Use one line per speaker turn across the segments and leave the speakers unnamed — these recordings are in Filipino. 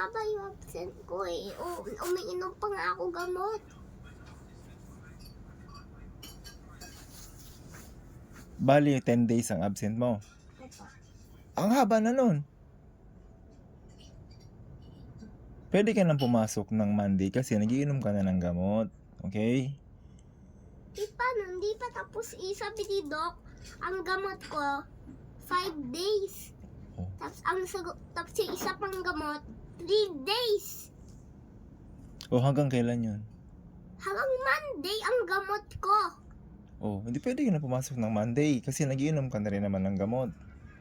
mahaba yung absent ko eh. Umiinom pa nga ako gamot.
Bali, 10 days ang absent mo.
Opo.
Ang haba na nun. Pwede ka nang pumasok ng Monday kasi nagiinom ka na ng gamot. Okay?
Paano? Hindi pa tapos sabi ni Doc, ang gamot ko, 5 days.
Oh.
Tapos yung isa pang gamot, 3 days.
O hanggang kailan yun?
Hanggang Monday ang gamot ko.
Oh, hindi pwede ka na pumasok ng Monday kasi nagiinom ka na rin naman ng gamot.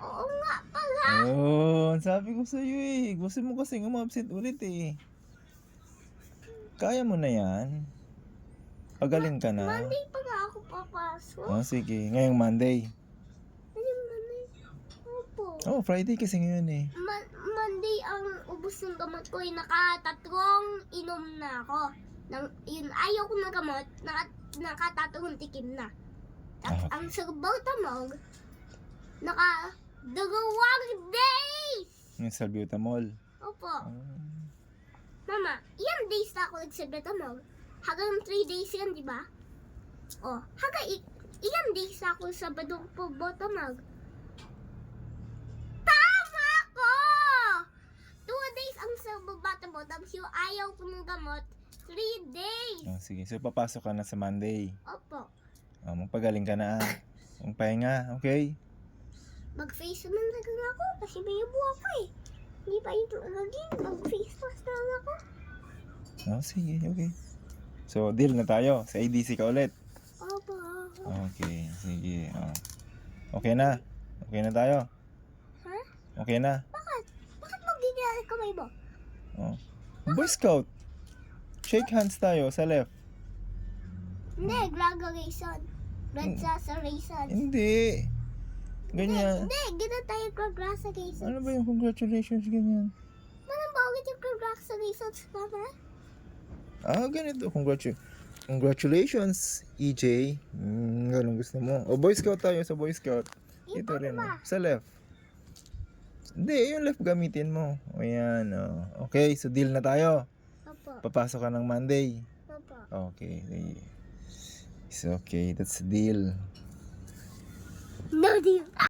Oo nga pala.
Oh, sabi ko sa iyo eh. Gusto mo kasi umabsent ulit eh. Kaya mo na yan. Pagaling ka na.
Monday pa nga ako papasok.
Oh, sige. Ngayong Monday.
Ayun, Monday. Opo.
Oh, Friday kasi ngayon eh.
Monday ang ubos ng gamot ko. Nakatatlong inom na ako. Yun, ayaw ko ng gamot. Nakatatlong tikim na. Tapos ang salbutamol, nakadalawang days!
Yung salbutamol.
Opo.
Oh.
Mama, ilang days na ako nagsalbutamol? Hanggang 3 days yan, di ba? Oh, hanggang ilang days na ako sa badong salbutamol? Tama ko! 2 days ang salbutamol, tapos yung ayaw ko ng gamot, 3 days.
Oh, sige. So, papasok ka na sa Monday.
Opo.
Oh, magpagaling ka na. Magpahinga, okay?
Mag-face man lang ako kasi may ubo ako eh. Hindi pa ito laging mag-face mask lang ako.
Oh, sige, okay. So, deal na tayo. Sa ADC ka ulit.
Opo.
Okay, sige. Oh. Okay na. Okay na tayo.
Ha?
Okay na.
Bakit? Bakit mo ginagawa kamay mo?
Oh. Boy Scout. Shake hands tayo sa left.
Hindi, graduation. Graduation.
Hindi. Ganyan.
Hindi, gano'n tayo graduation.
Ano ba yung congratulations ganyan?
Manang bakit yung graduation, mama?
Ah, ganito. Congratulations, EJ. Ganun gusto mo. O, Boy Scout tayo sa Boy Scout. Ito rin.
ba?
Sa left. Hindi, yung left gamitin mo. O yan. Oh. Okay, so deal na tayo.
Opo.
Papasok ka ng Monday.
Opo.
Okay. Sige. It's okay. That's the deal.
No deal.